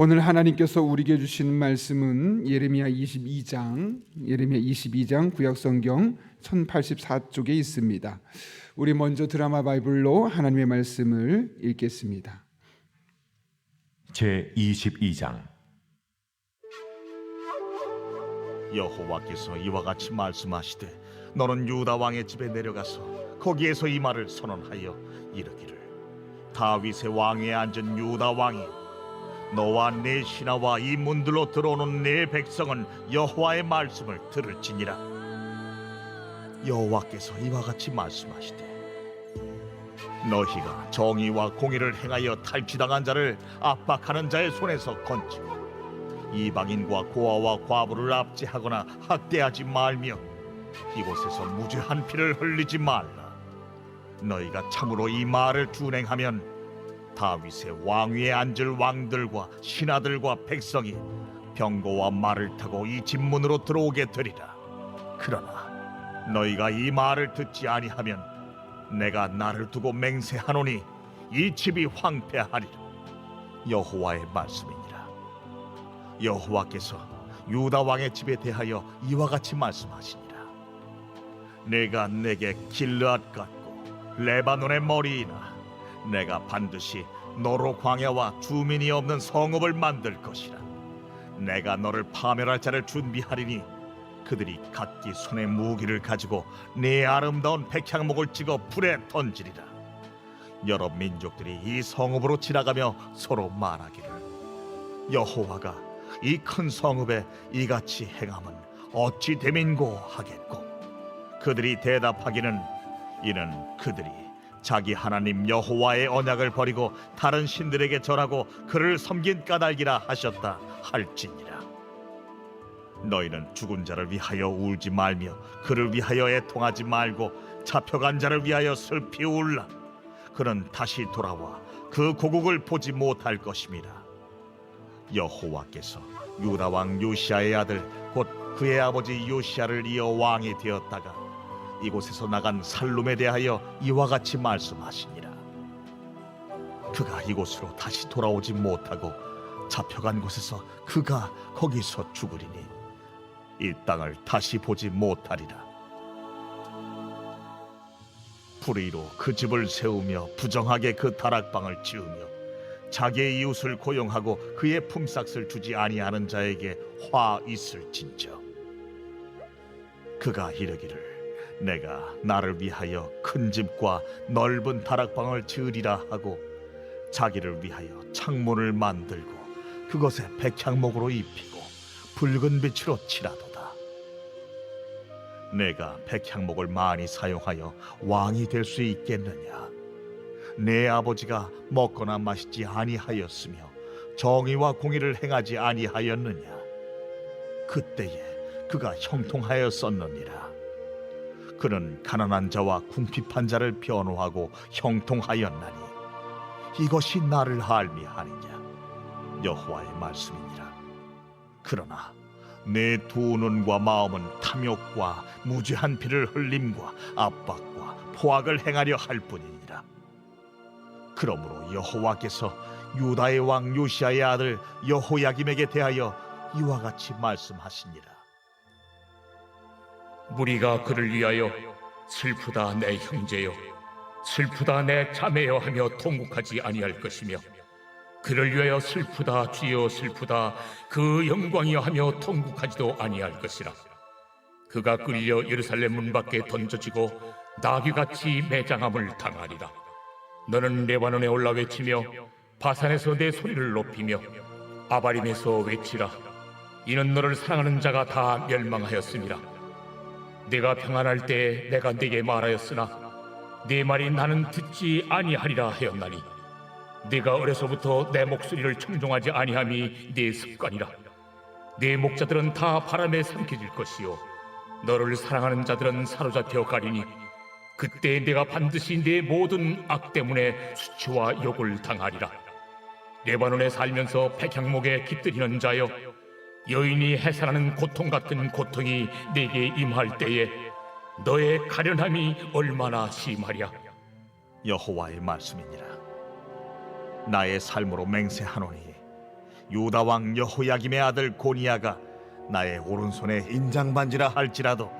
오늘 하나님께서 우리에게 주시는 말씀은 예레미야 22장 구약성경 1084쪽에 있습니다. 우리 먼저 드라마 바이블로 하나님의 말씀을 읽겠습니다. 제 22장. 여호와께서 이와 같이 말씀하시되 너는 유다 왕의 집에 내려가서 거기에서 이 말을 선언하여 이르기를 다윗의 왕위에 앉은 유다 왕이 너와 네 신하와 이 문들로 들어오는 네 백성은 여호와의 말씀을 들을지니라. 여호와께서 이와 같이 말씀하시되 너희가 정의와 공의를 행하여 탈취당한 자를 압박하는 자의 손에서 건지고 이방인과 고아와 과부를 압제하거나 학대하지 말며 이곳에서 무죄한 피를 흘리지 말라. 너희가 참으로 이 말을 준행하면 다윗의 왕위에 앉을 왕들과 신하들과 백성이 병거와 말을 타고 이 집 문으로 들어오게 되리라. 그러나 너희가 이 말을 듣지 아니하면 내가 나를 두고 맹세하노니 이 집이 황폐하리라. 여호와의 말씀이니라. 여호와께서 유다 왕의 집에 대하여 이와 같이 말씀하시니라. 내가 내게 길르앗 같고 레바논의 머리이나 내가 반드시 너로 광야와 주민이 없는 성읍을 만들 것이라. 내가 너를 파멸할 자를 준비하리니 그들이 각기 손에 무기를 가지고 네 아름다운 백향목을 찍어 불에 던지리라. 여러 민족들이 이 성읍으로 지나가며 서로 말하기를 여호와가 이 큰 성읍에 이같이 행함은 어찌 됨인고 하겠고 그들이 대답하기는 이는 그들이 자기 하나님 여호와의 언약을 버리고 다른 신들에게 절하고 그를 섬긴 까닭이라 하셨다 할지니라. 너희는 죽은 자를 위하여 울지 말며 그를 위하여 애통하지 말고 잡혀간 자를 위하여 슬피 울라. 그는 다시 돌아와 그 고국을 보지 못할 것임이라. 여호와께서 유다 왕 요시아의 아들 곧 그의 아버지 요시아를 이어 왕이 되었다가 이곳에서 나간 살룸에 대하여 이와 같이 말씀하시니라. 그가 이곳으로 다시 돌아오지 못하고 잡혀간 곳에서 그가 거기서 죽으리니 이 땅을 다시 보지 못하리라. 불의로 그 집을 세우며 부정하게 그 다락방을 지으며 자기의 이웃을 고용하고 그의 품삯을 주지 아니하는 자에게 화 있을진저. 그가 이르기를 내가 나를 위하여 큰 집과 넓은 다락방을 지으리라 하고 자기를 위하여 창문을 만들고 그것에 백향목으로 입히고 붉은 빛으로 칠하도다. 내가 백향목을 많이 사용하여 왕이 될 수 있겠느냐? 내 아버지가 먹거나 마시지 아니하였으며 정의와 공의를 행하지 아니하였느냐? 그때에 그가 형통하였었느니라. 그는 가난한 자와 궁핍한 자를 변호하고 형통하였나니 이것이 나를 할미하느냐? 여호와의 말씀이니라. 그러나 내 두 눈과 마음은 탐욕과 무죄한 피를 흘림과 압박과 포악을 행하려 할 뿐이니라. 그러므로 여호와께서 유다의 왕 요시아의 아들 여호야김에게 대하여 이와 같이 말씀하시니라. 무리가 그를 위하여 슬프다 내 형제여 슬프다 내 자매여 하며 통곡하지 아니할 것이며 그를 위하여 슬프다 주여 슬프다 그 영광이여 하며 통곡하지도 아니할 것이라. 그가 끌려 예루살렘 문 밖에 던져지고 나귀같이 매장함을 당하리라. 너는 레바논에 올라 외치며 바산에서 내 소리를 높이며 아바림에서 외치라. 이는 너를 사랑하는 자가 다 멸망하였음이라. 내가 평안할 때 내가 네게 말하였으나 네 말이 나는 듣지 아니하리라 하였나니 네가 어려서부터 내 목소리를 청종하지 아니함이 네 습관이라. 네 목자들은 다 바람에 삼켜질 것이요 너를 사랑하는 자들은 사로잡혀 가리니 그때 내가 반드시 네 모든 악 때문에 수치와 욕을 당하리라. 레바논에 살면서 백향목에 깃들이는 자여 여인이 해산하는 고통 같은 고통이 내게 임할 때에 너의 가련함이 얼마나 심하랴. 여호와의 말씀이니라. 나의 삶으로 맹세하노니 유다 왕 여호야김의 아들 고니야가 나의 오른손에 인장반지라 할지라도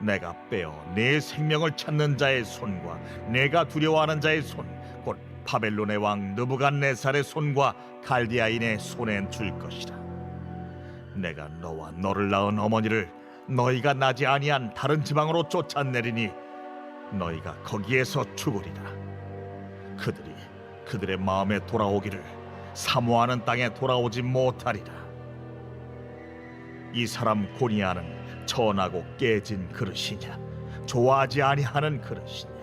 내가 빼어 내 생명을 찾는 자의 손과 내가 두려워하는 자의 손, 곧 바벨론의 왕 느부갓네살의 손과 갈디아인의 손에 줄 것이라. 내가 너와 너를 낳은 어머니를 너희가 나지 아니한 다른 지방으로 쫓아내리니 너희가 거기에서 죽으리라. 그들이 그들의 마음에 돌아오기를 사모하는 땅에 돌아오지 못하리라. 이 사람 고니야는 천하고 깨진 그릇이냐, 좋아하지 아니하는 그릇이냐?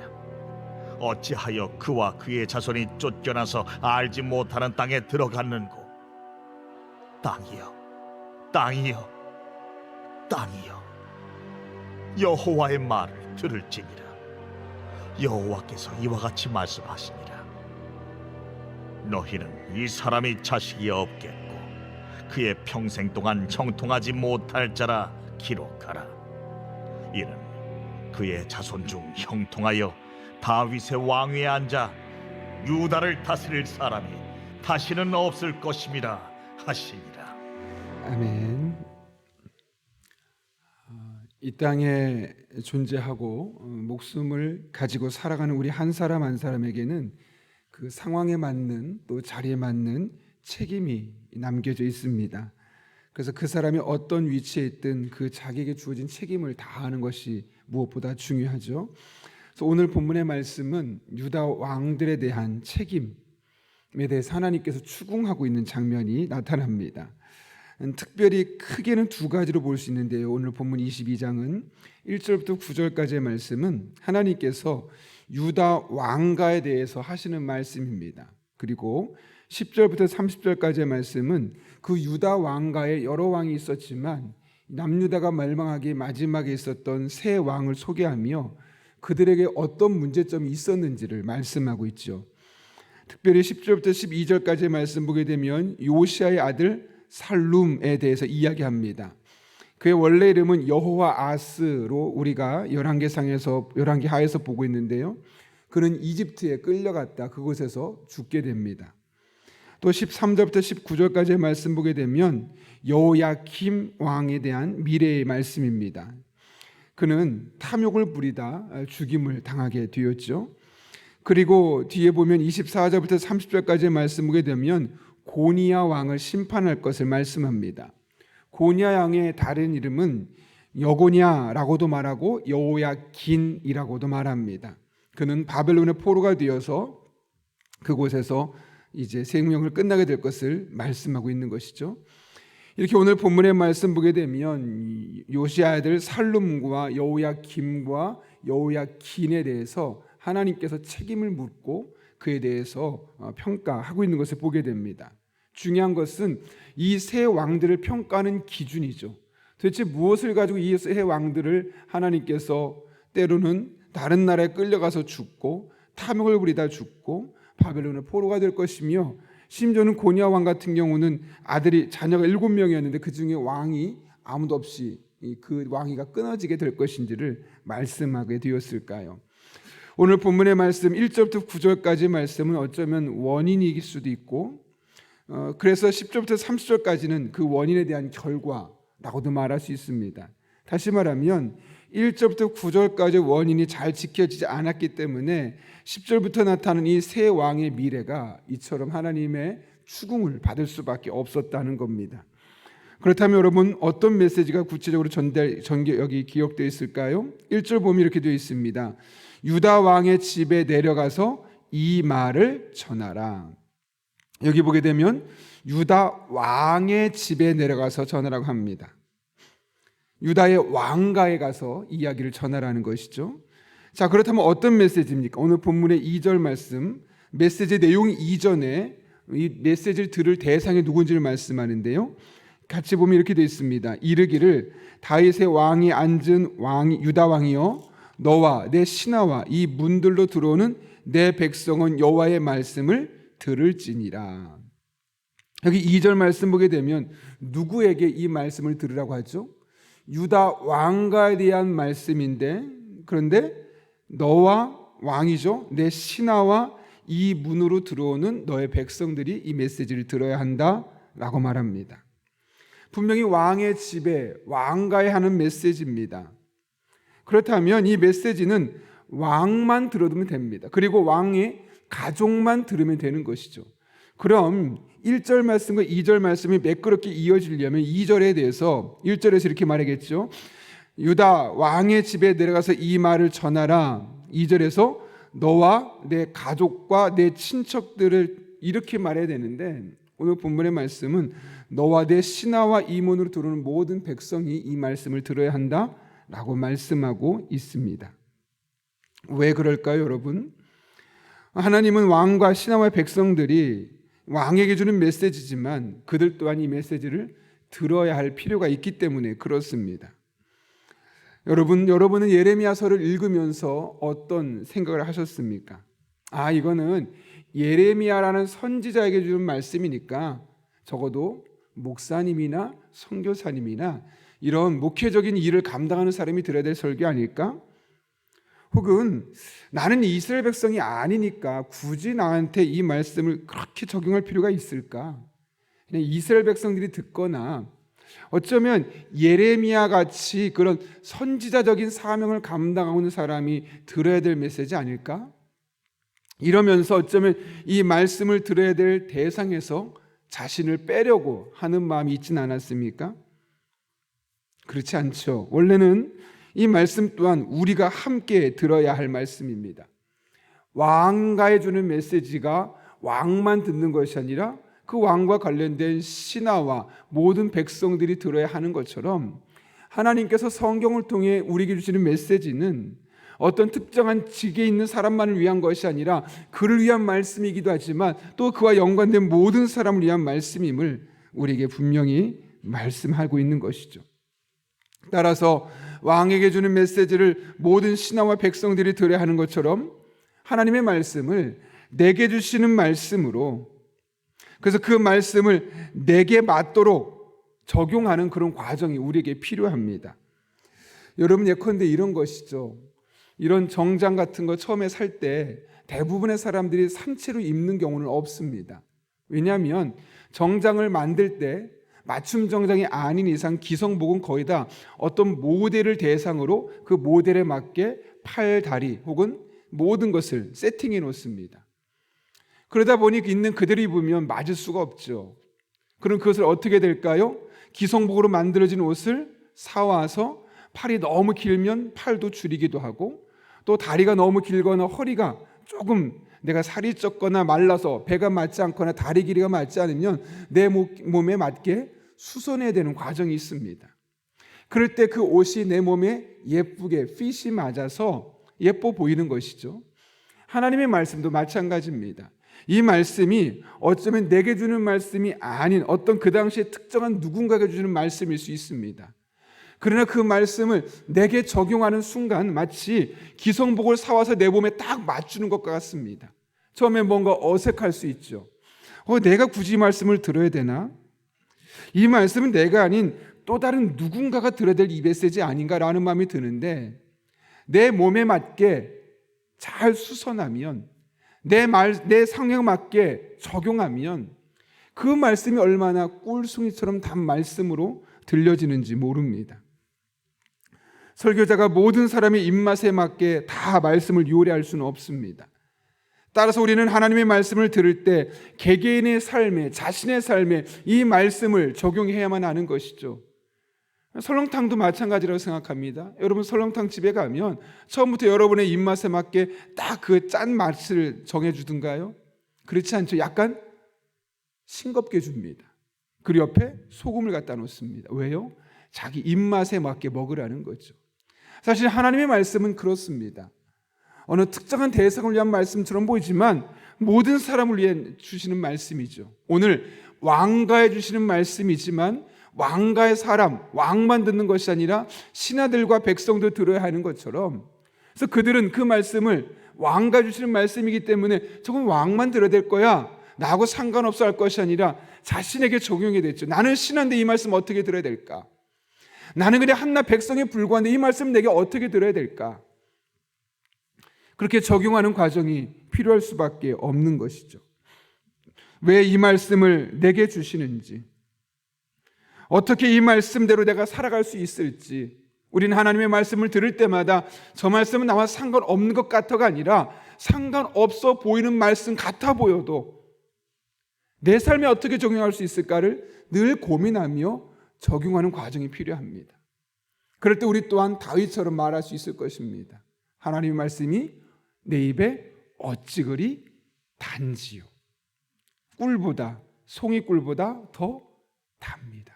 어찌하여 그와 그의 자손이 쫓겨나서 알지 못하는 땅에 들어갔는고? 땅이여, 땅이여, 땅이여, 여호와의 말을 들을지니라. 여호와께서 이와 같이 말씀하시니라. 너희는 이 사람이 자식이 없겠고 그의 평생 동안 형통하지 못할 자라 기록하라. 이는 그의 자손 중 형통하여 다윗의 왕위에 앉아 유다를 다스릴 사람이 다시는 없을 것임이라 하시니라. 아멘. 이 땅에 존재하고 목숨을 가지고 살아가는 우리 한 사람 한 사람에게는 그 상황에 맞는 또 자리에 맞는 책임이 남겨져 있습니다. 그래서 그 사람이 어떤 위치에 있든 그 자기에게 주어진 책임을 다하는 것이 무엇보다 중요하죠. 그래서 오늘 본문의 말씀은 유다 왕들에 대한 책임에 대해서 하나님께서 추궁하고 있는 장면이 나타납니다. 특별히 크게는 두 가지로 볼 수 있는데요. 오늘 본문 22장은 1절부터 9절까지의 말씀은 하나님께서 유다 왕가에 대해서 하시는 말씀입니다. 그리고 10절부터 30절까지의 말씀은 그 유다 왕가에 여러 왕이 있었지만 남유다가 멸망하기 마지막에 있었던 세 왕을 소개하며 그들에게 어떤 문제점이 있었는지를 말씀하고 있죠. 특별히 10절부터 12절까지의 말씀 보게 되면 요시아의 아들 살룸에 대해서 이야기합니다. 그의 원래 이름은 여호와 아스로 우리가 열왕기 하에서 보고 있는데요. 그는 이집트에 끌려갔다 그곳에서 죽게 됩니다. 또 13절부터 19절까지의 말씀 보게 되면 여호야김 왕에 대한 미래의 말씀입니다. 그는 탐욕을 부리다 죽임을 당하게 되었죠. 그리고 뒤에 보면 24절부터 30절까지의 말씀 보게 되면 고니야 왕을 심판할 것을 말씀합니다. 고니야 왕의 다른 이름은 여고냐라고도 말하고 여호야긴이라고도 말합니다. 그는 바벨론의 포로가 되어서 그곳에서 이제 생명을 끝나게 될 것을 말씀하고 있는 것이죠. 이렇게 오늘 본문의 말씀 보게 되면 요시야 아들 살룸과 여호야김과 여호야긴에 대해서 하나님께서 책임을 묻고 그에 대해서 평가하고 있는 것을 보게 됩니다. 중요한 것은 이 세 왕들을 평가하는 기준이죠. 도대체 무엇을 가지고 이 세 왕들을 하나님께서 때로는 다른 나라에 끌려가서 죽고 탐욕을 부리다 죽고 바벨론의 포로가 될 것이며 심지어는 고니야 왕 같은 경우는 자녀가 7명이었는데 그 중에 왕이 아무도 없이 그 왕위가 끊어지게 될 것인지를 말씀하게 되었을까요? 오늘 본문의 말씀 1절부터 9절까지의 말씀은 어쩌면 원인일 수도 있고 그래서 10절부터 30절까지는 그 원인에 대한 결과라고도 말할 수 있습니다. 다시 말하면 1절부터 9절까지의 원인이 잘 지켜지지 않았기 때문에 10절부터 나타나는 이 세 왕의 미래가 이처럼 하나님의 추궁을 받을 수밖에 없었다는 겁니다. 그렇다면 여러분 어떤 메시지가 구체적으로 여기 기록되어 있을까요? 1절 보면 이렇게 되어 있습니다. 유다 왕의 집에 내려가서 이 말을 전하라. 여기 보게 되면 유다 왕의 집에 내려가서 전하라고 합니다. 유다의 왕가에 가서 이야기를 전하라는 것이죠. 자, 그렇다면 어떤 메시지입니까? 오늘 본문의 2절 말씀, 메시지 내용 이전에 이 메시지를 들을 대상이 누군지를 말씀하는데요. 같이 보면 이렇게 되어 있습니다. 이르기를 다윗의 왕이 앉은 유다 왕이여 너와 내 신하와 이 문들로 들어오는 내 백성은 여호와의 말씀을 들을지니라. 여기 2절 말씀 보게 되면 누구에게 이 말씀을 들으라고 하죠? 유다 왕가에 대한 말씀인데 그런데 너와 왕이죠. 내 신하와 이 문으로 들어오는 너의 백성들이 이 메시지를 들어야 한다 라고 말합니다. 분명히 왕의 집에 왕가에 하는 메시지입니다. 그렇다면 이 메시지는 왕만 들어두면 됩니다. 그리고 왕의 가족만 들으면 되는 것이죠. 그럼 1절 말씀과 2절 말씀이 매끄럽게 이어지려면 2절에 대해서 1절에서 이렇게 말하겠죠. 유다 왕의 집에 내려가서 이 말을 전하라. 2절에서 너와 내 가족과 내 친척들을 이렇게 말해야 되는데, 오늘 본문의 말씀은 너와 내 신하와 이문으로 들어오는 모든 백성이 이 말씀을 들어야 한다라고 말씀하고 있습니다. 왜 그럴까요, 여러분? 하나님은 왕과 신하와 백성들이 왕에게 주는 메시지지만 그들 또한 이 메시지를 들어야 할 필요가 있기 때문에 그렇습니다. 여러분은 예레미야서를 읽으면서 어떤 생각을 하셨습니까? 이거는 예레미야라는 선지자에게 주는 말씀이니까 적어도 목사님이나 선교사님이나 이런 목회적인 일을 감당하는 사람이 들어야 될 설교 아닐까? 혹은 나는 이스라엘 백성이 아니니까 굳이 나한테 이 말씀을 그렇게 적용할 필요가 있을까? 그냥 이스라엘 백성들이 듣거나 어쩌면 예레미야 같이 그런 선지자적인 사명을 감당하고 있는 사람이 들어야 될 메시지 아닐까? 이러면서 어쩌면 이 말씀을 들어야 될 대상에서 자신을 빼려고 하는 마음이 있진 않았습니까? 그렇지 않죠. 원래는 이 말씀 또한 우리가 함께 들어야 할 말씀입니다. 왕가에 주는 메시지가 왕만 듣는 것이 아니라 그 왕과 관련된 신하와 모든 백성들이 들어야 하는 것처럼 하나님께서 성경을 통해 우리에게 주시는 메시지는 어떤 특정한 직에 있는 사람만을 위한 것이 아니라 그를 위한 말씀이기도 하지만 또 그와 연관된 모든 사람을 위한 말씀임을 우리에게 분명히 말씀하고 있는 것이죠. 따라서 왕에게 주는 메시지를 모든 신하와 백성들이 들어야 하는 것처럼 하나님의 말씀을 내게 주시는 말씀으로, 그래서 그 말씀을 내게 맞도록 적용하는 그런 과정이 우리에게 필요합니다. 여러분, 예컨대 이런 것이죠. 이런 정장 같은 거 처음에 살 때 대부분의 사람들이 산채로 입는 경우는 없습니다. 왜냐하면 정장을 만들 때 맞춤 정장이 아닌 이상 기성복은 거의 다 어떤 모델을 대상으로 그 모델에 맞게 팔, 다리 혹은 모든 것을 세팅해 놓습니다. 그러다 보니 있는 그대로 입으면 맞을 수가 없죠. 그럼 그것을 어떻게 될까요? 기성복으로 만들어진 옷을 사와서 팔이 너무 길면 팔도 줄이기도 하고, 또 다리가 너무 길거나 허리가 조금 내가 살이 쪘거나 말라서 배가 맞지 않거나 다리 길이가 맞지 않으면 내 몸에 맞게 수선해야 되는 과정이 있습니다. 그럴 때 그 옷이 내 몸에 예쁘게 핏이 맞아서 예뻐 보이는 것이죠. 하나님의 말씀도 마찬가지입니다. 이 말씀이 어쩌면 내게 주는 말씀이 아닌 어떤 그 당시에 특정한 누군가에게 주는 말씀일 수 있습니다. 그러나 그 말씀을 내게 적용하는 순간 마치 기성복을 사와서 내 몸에 딱 맞추는 것과 같습니다. 처음에 뭔가 어색할 수 있죠. 내가 굳이 이 말씀을 들어야 되나? 이 말씀은 내가 아닌 또 다른 누군가가 들어야 될 이 메시지 아닌가라는 마음이 드는데, 내 몸에 맞게 잘 수선하면, 내 상황에 맞게 적용하면 그 말씀이 얼마나 꿀송이처럼 단 말씀으로 들려지는지 모릅니다. 설교자가 모든 사람의 입맛에 맞게 다 말씀을 요리할 수는 없습니다. 따라서 우리는 하나님의 말씀을 들을 때 개개인의 삶에, 자신의 삶에 이 말씀을 적용해야만 하는 것이죠. 설렁탕도 마찬가지라고 생각합니다. 여러분, 설렁탕 집에 가면 처음부터 여러분의 입맛에 맞게 딱 그 짠 맛을 정해주든가요? 그렇지 않죠. 약간 싱겁게 줍니다. 그리고 옆에 소금을 갖다 놓습니다. 왜요? 자기 입맛에 맞게 먹으라는 거죠. 사실 하나님의 말씀은 그렇습니다. 어느 특정한 대상을 위한 말씀처럼 보이지만 모든 사람을 위해 주시는 말씀이죠. 오늘 왕가에 주시는 말씀이지만 왕가의 사람, 왕만 듣는 것이 아니라 신하들과 백성도 들어야 하는 것처럼, 그래서 그들은 그 말씀을 왕가 주시는 말씀이기 때문에 저건 왕만 들어야 될 거야 나하고 상관없어 할 것이 아니라 자신에게 적용이 됐죠. 나는 신하인데 이 말씀 어떻게 들어야 될까? 나는 그냥 한낱 백성에 불과한데 이 말씀 내게 어떻게 들어야 될까? 그렇게 적용하는 과정이 필요할 수밖에 없는 것이죠. 왜 이 말씀을 내게 주시는지, 어떻게 이 말씀대로 내가 살아갈 수 있을지, 우리는 하나님의 말씀을 들을 때마다 저 말씀은 나와 상관없는 것 같아가 아니라 상관없어 보이는 말씀 같아 보여도 내 삶에 어떻게 적용할 수 있을까를 늘 고민하며 적용하는 과정이 필요합니다. 그럴 때 우리 또한 다윗처럼 말할 수 있을 것입니다. 하나님의 말씀이 내 입에 어찌 그리 단지요, 꿀보다, 송이꿀보다 더 답니다.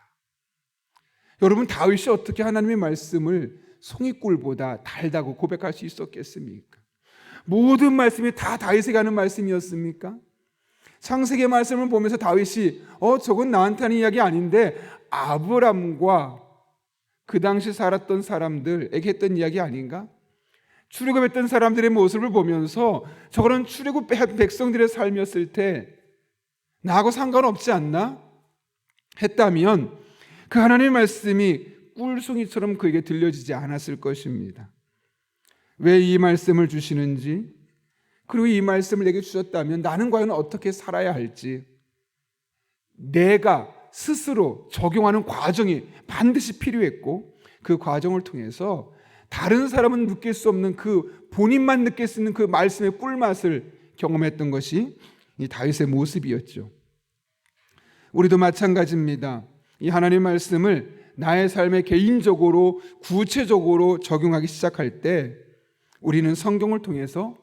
여러분, 다윗이 어떻게 하나님의 말씀을 송이꿀보다 달다고 고백할 수 있었겠습니까? 모든 말씀이 다 다윗에게 하는 말씀이었습니까? 창세기 말씀을 보면서 다윗이 저건 나한테 하는 이야기 아닌데 아브람과 그 당시 살았던 사람들에게 했던 이야기 아닌가? 출애굽했던 사람들의 모습을 보면서 저거는 출애굽 백성들의 삶이었을 때 나하고 상관없지 않나? 했다면 그 하나님의 말씀이 꿀송이처럼 그에게 들려지지 않았을 것입니다. 왜 이 말씀을 주시는지, 그리고 이 말씀을 내게 주셨다면 나는 과연 어떻게 살아야 할지 내가 스스로 적용하는 과정이 반드시 필요했고, 그 과정을 통해서 다른 사람은 느낄 수 없는 그 본인만 느낄 수 있는 그 말씀의 꿀맛을 경험했던 것이 이 다윗의 모습이었죠. 우리도 마찬가지입니다. 이 하나님의 말씀을 나의 삶에 개인적으로 구체적으로 적용하기 시작할 때 우리는 성경을 통해서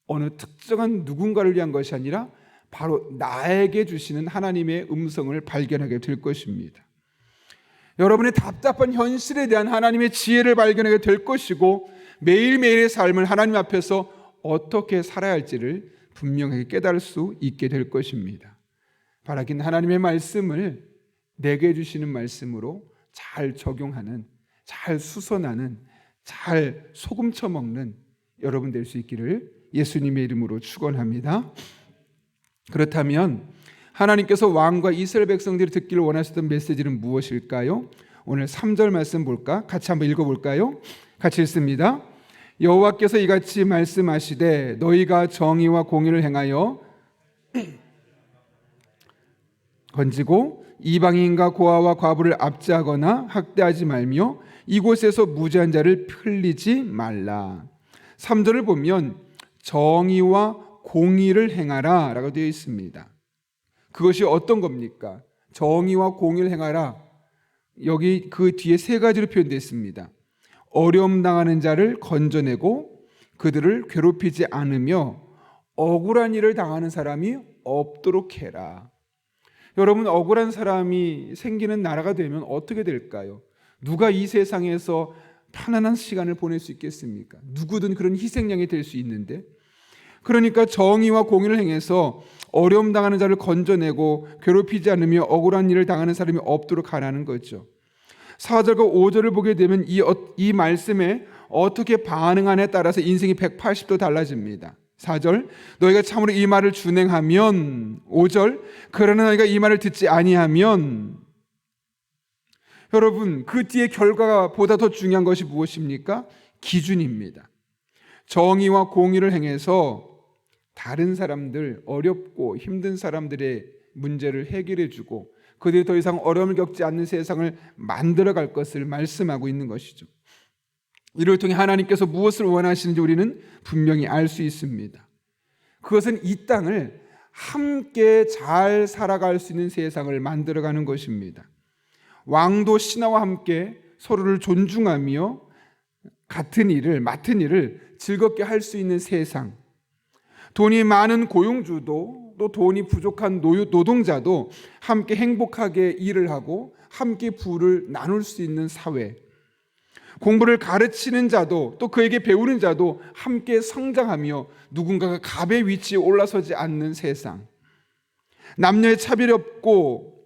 어느 특정한 누군가를 위한 것이 아니라 바로 나에게 주시는 하나님의 음성을 발견하게 될 것입니다. 여러분의 답답한 현실에 대한 하나님의 지혜를 발견하게 될 것이고, 매일매일의 삶을 하나님 앞에서 어떻게 살아야 할지를 분명하게 깨달을 수 있게 될 것입니다. 바라긴 하나님의 말씀을 내게 주시는 말씀으로 잘 적용하는, 잘 수선하는, 잘 소금 쳐먹는 여러분 될 수 있기를 예수님의 이름으로 축원합니다. 그렇다면 하나님께서 왕과 이스라엘 백성들이 듣기를 원하셨던 메시지는 무엇일까요? 오늘 3절 말씀 볼까? 같이 한번 읽어볼까요? 같이 읽습니다. 여호와께서 이같이 말씀하시되 너희가 정의와 공의를 행하여 건지고 이방인과 고아와 과부를 압제하거나 학대하지 말며 이곳에서 무죄한 자를 풀리지 말라. 3절을 보면 정의와 공의를 행하라 라고 되어 있습니다. 그것이 어떤 겁니까? 정의와 공의를 행하라. 여기 그 뒤에 세 가지로 표현되어 있습니다. 어려움 당하는 자를 건져내고 그들을 괴롭히지 않으며 억울한 일을 당하는 사람이 없도록 해라. 여러분, 억울한 사람이 생기는 나라가 되면 어떻게 될까요? 누가 이 세상에서 편안한 시간을 보낼 수 있겠습니까? 누구든 그런 희생양이 될 수 있는데, 그러니까 정의와 공의를 행해서 어려움 당하는 자를 건져내고 괴롭히지 않으며 억울한 일을 당하는 사람이 없도록 하라는 거죠. 4절과 5절을 보게 되면 이 말씀에 어떻게 반응하냐에 따라서 인생이 180도 달라집니다. 4절, 너희가 참으로 이 말을 준행하면. 5절, 그러나 너희가 이 말을 듣지 아니하면. 여러분, 그 뒤에 결과가 보다 더 중요한 것이 무엇입니까? 기준입니다. 정의와 공의를 행해서 다른 사람들, 어렵고 힘든 사람들의 문제를 해결해주고 그들이 더 이상 어려움을 겪지 않는 세상을 만들어갈 것을 말씀하고 있는 것이죠. 이를 통해 하나님께서 무엇을 원하시는지 우리는 분명히 알 수 있습니다. 그것은 이 땅을 함께 잘 살아갈 수 있는 세상을 만들어가는 것입니다. 왕도 신하와 함께 서로를 존중하며 같은 일을, 맡은 일을 즐겁게 할 수 있는 세상, 돈이 많은 고용주도 또 돈이 부족한 노동자도 함께 행복하게 일을 하고 함께 부를 나눌 수 있는 사회, 공부를 가르치는 자도 또 그에게 배우는 자도 함께 성장하며 누군가가 갑의 위치에 올라서지 않는 세상, 남녀의 차별이 없고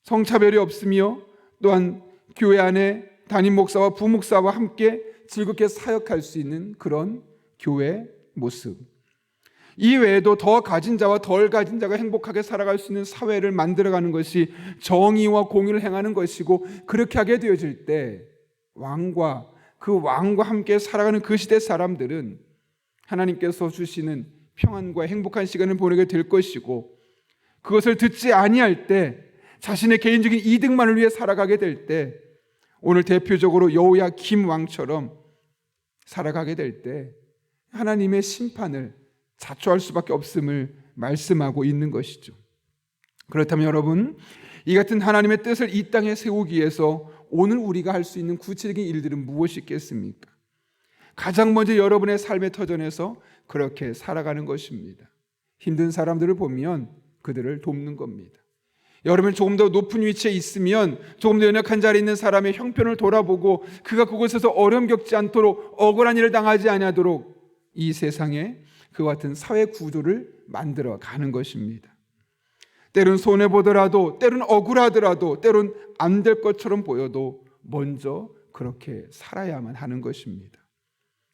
성차별이 없으며 또한 교회 안에 담임 목사와 부목사와 함께 즐겁게 사역할 수 있는 그런 교회 모습, 이 외에도 더 가진 자와 덜 가진 자가 행복하게 살아갈 수 있는 사회를 만들어가는 것이 정의와 공의를 행하는 것이고, 그렇게 하게 되어질 때 왕과 함께 살아가는 그 시대 사람들은 하나님께서 주시는 평안과 행복한 시간을 보내게 될 것이고, 그것을 듣지 아니할 때 자신의 개인적인 이득만을 위해 살아가게 될 때, 오늘 대표적으로 여호야김 왕처럼 살아가게 될 때 하나님의 심판을 자초할 수밖에 없음을 말씀하고 있는 것이죠. 그렇다면 여러분, 이 같은 하나님의 뜻을 이 땅에 세우기 위해서 오늘 우리가 할 수 있는 구체적인 일들은 무엇이 있겠습니까? 가장 먼저 여러분의 삶의 터전에서 그렇게 살아가는 것입니다. 힘든 사람들을 보면 그들을 돕는 겁니다. 여러분이 조금 더 높은 위치에 있으면 조금 더 연약한 자리에 있는 사람의 형편을 돌아보고 그가 그곳에서 어려움 겪지 않도록, 억울한 일을 당하지 아니하도록 이 세상에 그와 같은 사회 구조를 만들어 가는 것입니다. 때론 손해보더라도, 때론 억울하더라도, 때론 안 될 것처럼 보여도 먼저 그렇게 살아야만 하는 것입니다.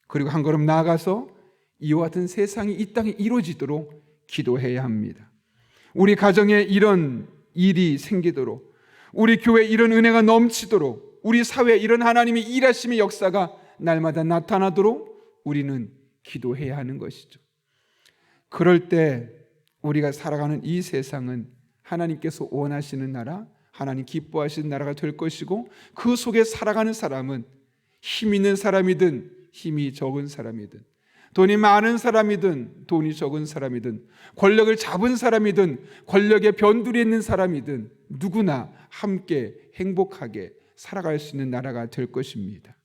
그리고 한 걸음 나아가서 이와 같은 세상이 이 땅에 이루어지도록 기도해야 합니다. 우리 가정에 이런 일이 생기도록, 우리 교회에 이런 은혜가 넘치도록, 우리 사회에 이런 하나님의 일하심의 역사가 날마다 나타나도록 우리는 기도해야 하는 것이죠. 그럴 때 우리가 살아가는 이 세상은 하나님께서 원하시는 나라, 하나님 기뻐하시는 나라가 될 것이고, 그 속에 살아가는 사람은 힘 있는 사람이든 힘이 적은 사람이든, 돈이 많은 사람이든 돈이 적은 사람이든, 권력을 잡은 사람이든 권력의 변두리에 있는 사람이든 누구나 함께 행복하게 살아갈 수 있는 나라가 될 것입니다.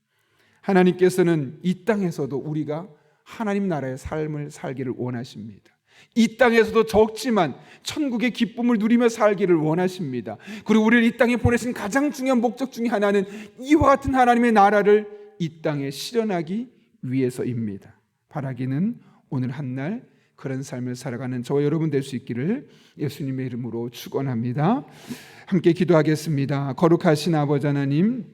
하나님께서는 이 땅에서도 우리가 하나님 나라의 삶을 살기를 원하십니다. 이 땅에서도 적지만 천국의 기쁨을 누리며 살기를 원하십니다. 그리고 우리를 이 땅에 보내신 가장 중요한 목적 중에 하나는 이와 같은 하나님의 나라를 이 땅에 실현하기 위해서입니다. 바라기는 오늘 한날 그런 삶을 살아가는 저와 여러분 될 수 있기를 예수님의 이름으로 축원합니다. 함께 기도하겠습니다. 거룩하신 아버지 하나님,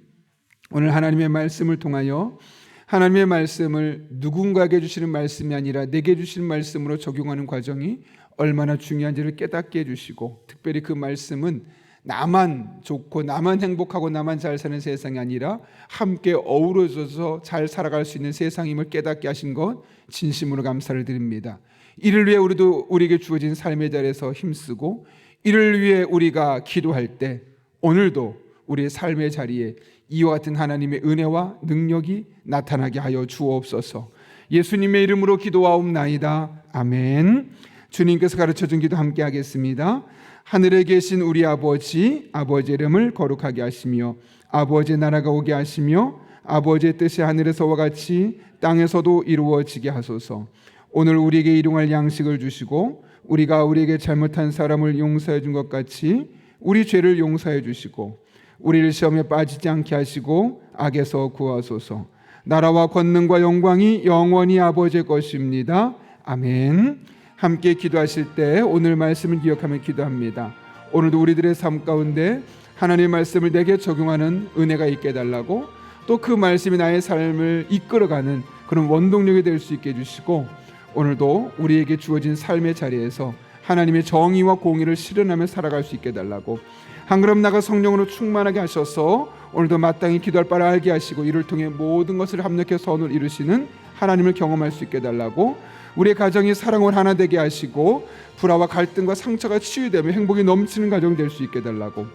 오늘 하나님의 말씀을 통하여 하나님의 말씀을 누군가에게 주시는 말씀이 아니라 내게 주시는 말씀으로 적용하는 과정이 얼마나 중요한지를 깨닫게 해주시고, 특별히 그 말씀은 나만 좋고 나만 행복하고 나만 잘 사는 세상이 아니라 함께 어우러져서 잘 살아갈 수 있는 세상임을 깨닫게 하신 것 진심으로 감사를 드립니다. 이를 위해 우리도 우리에게 주어진 삶의 자리에서 힘쓰고, 이를 위해 우리가 기도할 때 오늘도 우리의 삶의 자리에 이와 같은 하나님의 은혜와 능력이 나타나게 하여 주옵소서. 예수님의 이름으로 기도하옵나이다. 아멘. 주님께서 가르쳐준 기도 함께 하겠습니다. 하늘에 계신 우리 아버지, 아버지의 이름을 거룩하게 하시며 아버지의 나라가 오게 하시며 아버지의 뜻이 하늘에서와 같이 땅에서도 이루어지게 하소서. 오늘 우리에게 일용할 양식을 주시고 우리가 우리에게 잘못한 사람을 용서해 준 것 같이 우리 죄를 용서해 주시고 우리를 시험에 빠지지 않게 하시고 악에서 구하소서. 나라와 권능과 영광이 영원히 아버지의 것입니다. 아멘. 함께 기도하실 때 오늘 말씀을 기억하며 기도합니다. 오늘도 우리들의 삶 가운데 하나님의 말씀을 내게 적용하는 은혜가 있게 해달라고, 또 그 말씀이 나의 삶을 이끌어가는 그런 원동력이 될 수 있게 해주시고, 오늘도 우리에게 주어진 삶의 자리에서 하나님의 정의와 공의를 실현하며 살아갈 수 있게 해달라고, 한 걸음 나가 성령으로 충만하게 하셔서 오늘도 마땅히 기도할 바를 알게 하시고, 이를 통해 모든 것을 합력해 선을 이루시는 하나님을 경험할 수 있게 해달라고, 우리의 가정이 사랑으로 하나 되게 하시고 불화와 갈등과 상처가 치유되며 행복이 넘치는 가정 될 수 있게 해달라고,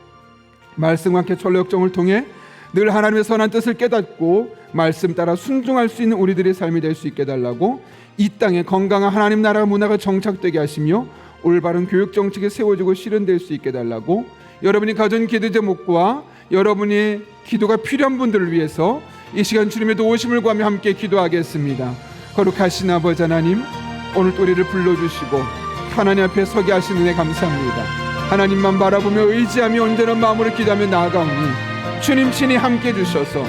말씀과 함께 전로 역정을 통해 늘 하나님의 선한 뜻을 깨닫고 말씀 따라 순종할 수 있는 우리들의 삶이 될 수 있게 해달라고, 이 땅에 건강한 하나님 나라 문화가 정착되게 하시며 올바른 교육 정책이 세워지고 실현될 수 있게 해달라고, 여러분이 가진 기도 제목과 여러분의 기도가 필요한 분들을 위해서 이 시간 주님의 도우심을 구하며 함께 기도하겠습니다. 거룩하신 아버지 하나님, 오늘 또 우리를 불러주시고 하나님 앞에 서게 하신 은혜 감사합니다. 하나님만 바라보며 의지하며 온전한 마음으로 기도하며 나아가오니 주님 친히 함께 해주셔서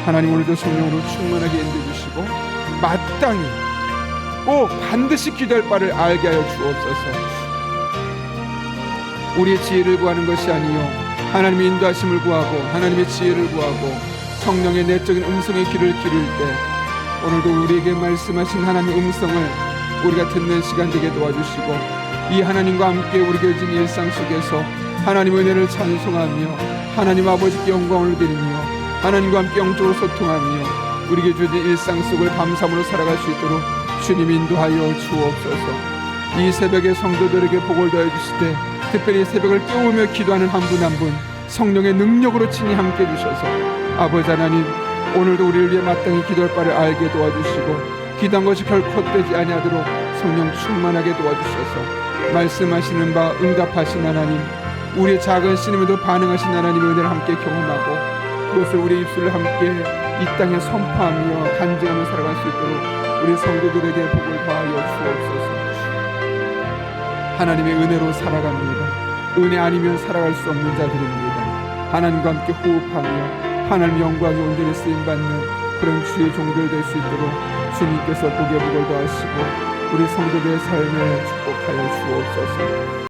하나님 오늘도 성령으로 충만하게 인도해주시고 마땅히 꼭 반드시 기도할 바를 알게 하여 주옵소서. 우리의 지혜를 구하는 것이 아니요 하나님의 인도하심을 구하고 하나님의 지혜를 구하고 성령의 내적인 음성의 귀를 기울일 때 오늘도 우리에게 말씀하신 하나님의 음성을 우리가 듣는 시간 되게 도와주시고, 이 하나님과 함께 우리가 가진 일상 속에서 하나님의 은혜를 찬송하며 하나님 아버지께 영광을 드리며 하나님과 함께 영적으로 소통하며 우리에게 주어진 일상 속을 감사함으로 살아갈 수 있도록 주님 인도하여 주옵소서. 이 새벽에 성도들에게 복을 더해 주실 때 특별히 새벽을 깨우며 기도하는 한 분 한 분 성령의 능력으로 친히 함께 해주셔서 아버지 하나님, 오늘도 우리를 위해 마땅히 기도할 바를 알게 도와주시고 기도한 것이 결코 헛되지 아니하도록 성령 충만하게 도와주셔서 말씀하시는 바 응답하신 하나님, 우리의 작은 신임에도 반응하신 하나님의 은혜를 함께 경험하고 그것을 우리의 입술로 함께 이 땅에 선포하며 간증하며 살아갈 수 있도록 우리 성도들에게 복을 더하여 주옵소서. 하나님의 은혜로 살아갑니다. 은혜 아니면 살아갈 수 없는 자들입니다. 하나님과 함께 호흡하며 하나님의 영광이 온전히 쓰임받는 그런 주의 종들 될 수 있도록 주님께서 복의 복을 더하시고 우리 성도들의 삶을 축복하여 주옵소서.